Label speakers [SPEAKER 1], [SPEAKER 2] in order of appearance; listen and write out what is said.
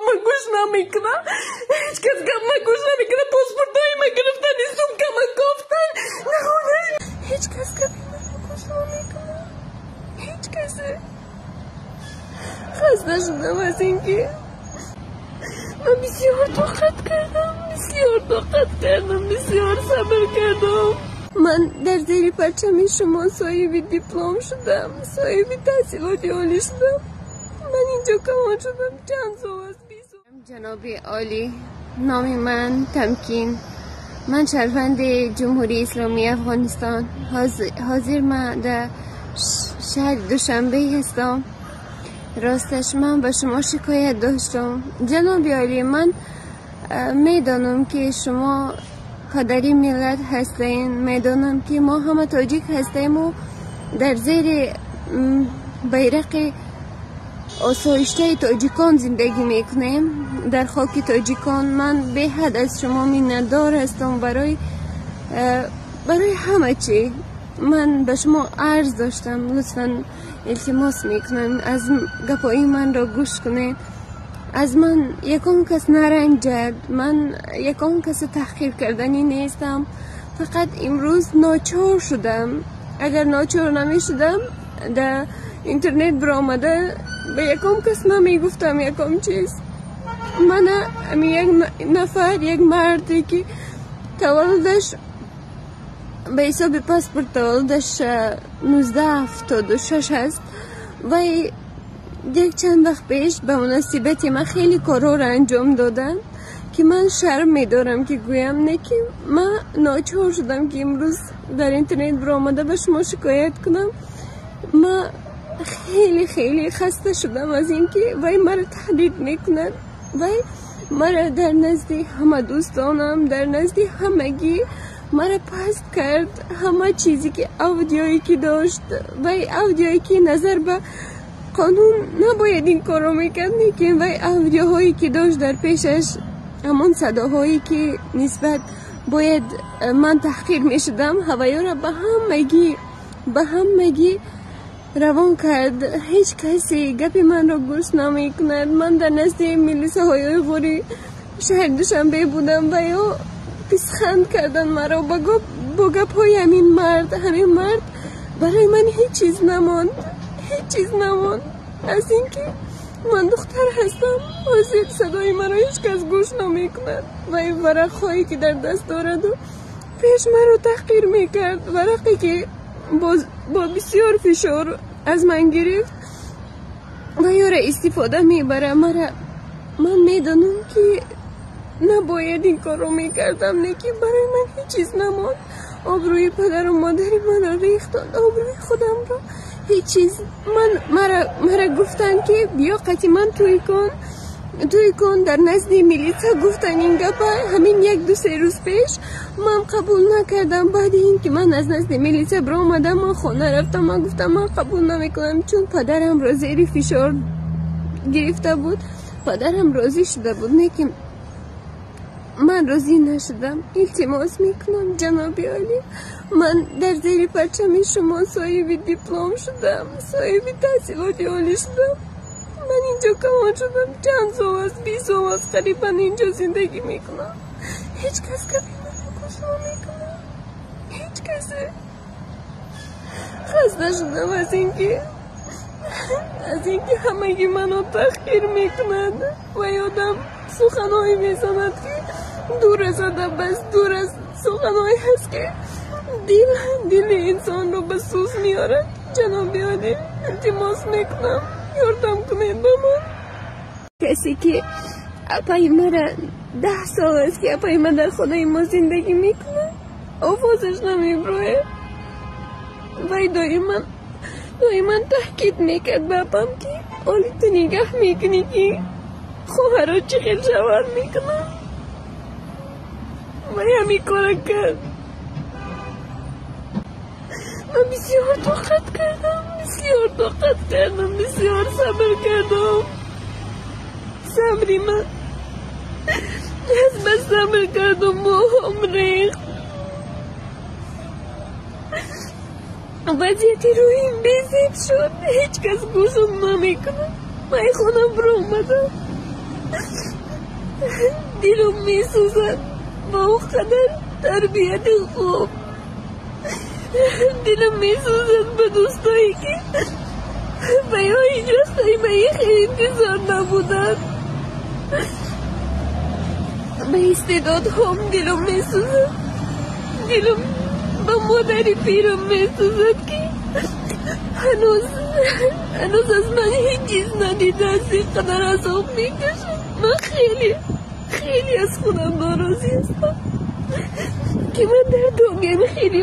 [SPEAKER 1] من گوش نمیکنه، هیچ کس گپ من گوش نمیکنه. پاسپورتای من گرفتن، ایستم که من گفتن نه هیچ کس گپ من گوش نمیکنه. هیچ کسی. خسته شدم از اینکه من بسیار طاقت کردم، بسیار صبر کردم. من در زیر پرچم شما صاحب دیپلم شدم، صاحب تحصیلات عالی شدم. من اینجا کمان شدم چند سال از 20.
[SPEAKER 2] جناب عالی، نام من تمکین، من شهروند جمهوری اسلامی افغانستان. حاضر من در شهر دوشنبه هستم. راستش من به شما شکایت داشتم. جناب عالی، من میدانم که شما پدری ملت هستین، میدانم که ما همه تاجیک هستیم و در زیر بیرق آسایشته تاجیکان زندگی میکنیم در خاک تاجیکان. من به حد از شما منتدار هستم برای همه چی. من به شما عرض داشتم، لطفا التماس میکنم از گپای من را گوش کنید. از من یکم کس نرنجد، من یکم کس تحقیر کردنی نیستم، فقط امروز ناچار شدم. اگر ناچار نمی شدم در اینترنت برآمده به یکم کس نمی گفتم یکم چیز. من یک نفر، یک مردی که تولدش به حساب پاسپورت تولدش 1976 هست و یک چند وقت پیش به مناسبت من خیلی کارا را انجام دادن که من شرم میدارم که گویم نه که من ناچار شدم که امروز در اینترنت برآمده به شما شکایت کنم. من خیلی خسته شدم از اینکه وای مرا تهدید میکنن، وای مرا در نزد همه دوستانم، در نزد همگی مرا پست کرد. همه چیزی که اودیویی که داشت و اودیویی که نظر به قانون نباید این کارو میکرد، لیکن و اودیوهایی که داشت در پیشش، همون صداهایی که نسبت باید من تحقیر میشدم، هوایی را به همگی روان کرد. هیچ کسی گپی من را گوش نمیکند. من در نزد ملیسه های غوری شهر دوشنبه بودم و یا پسخند کردن مرا با گپ های همین مرد برای من هیچ چیز نماند از اینکه من دختر هستم. حاضر صدای مرا هیچ کس گوش نمیکند و این ورقهایی که در دست دارد و پیش مرا تحقیر میکرد، ورقی که با بسیار فشار از من گرفت و یا را استفاده میبره. من میدانم که نباید این کار رو میکردم، لیکن برای من هیچ چیز نماند. آبروی پدر و مادری من را ریختند، آبروی خودم را، هیچ چیز. مرا گفتن که بیا قتیما توی کن در نزد میلیسا گفتن این گپا. همین 1-2 روز پیش من قبول نکردم. بعد این که من از نزد میلیسا برآمدم، من خانه رفتم، من گفتم من قبول نمیکنم چون پدرم را زیر فشار گرفته بود. پدرم راضی شده بود، لیکن من راضی نشدم. التماس میکنم جناب عالی، من در زیر پرچم شما صاحب دیپلم شدم، صاحب تحصیلات عالی شدم. من اینجا کمان شدم چند سال از 20 سال از قریبا اینجا زندگی میکنم. هیچ کس کپی من گوش نمیکنه، هیچ کسی. خسته شدم از اینکه همگی منو تحقیر میکنند و یادم سخنهایی میزند که دور از ادب است، دور از سخنهایی هست که دل انسان رو به سوز میاره. جناب عالی، التماس میکنم یاردم کنید به من. کسی که اپای مرا 10 سال است که اپای من در خانه ما زندگی میکنه، آوازش نمیبروه و دائما تحقیق میکرد بابام که آلی تو نگاه میکنی که خواهر رو چه خیل شوار میکنم و همی کار کرد. من بسیار طاقت کردم، بسیار صبر کردم. صبری من از بس صبر کردم موهم ریخت. وضعیتی روی بیزید شد، هیچ کس گوشم نمیکنه. من خودم برو اومدم دلم میسوزد با اون قدر تربیت خوب. دلم میسوزد به دوستایی که بیا هیچ وقتایی به این خیلی انتظار نبودن. به استعداد هم دلم میسوزد. دلم به مادری پیرم میسوزد که هنوز از من هیچ چیز ندیده. از این قدر عذاب میکشم. من خیلی از خودم ناراضی هستم که من در دنیا خیلی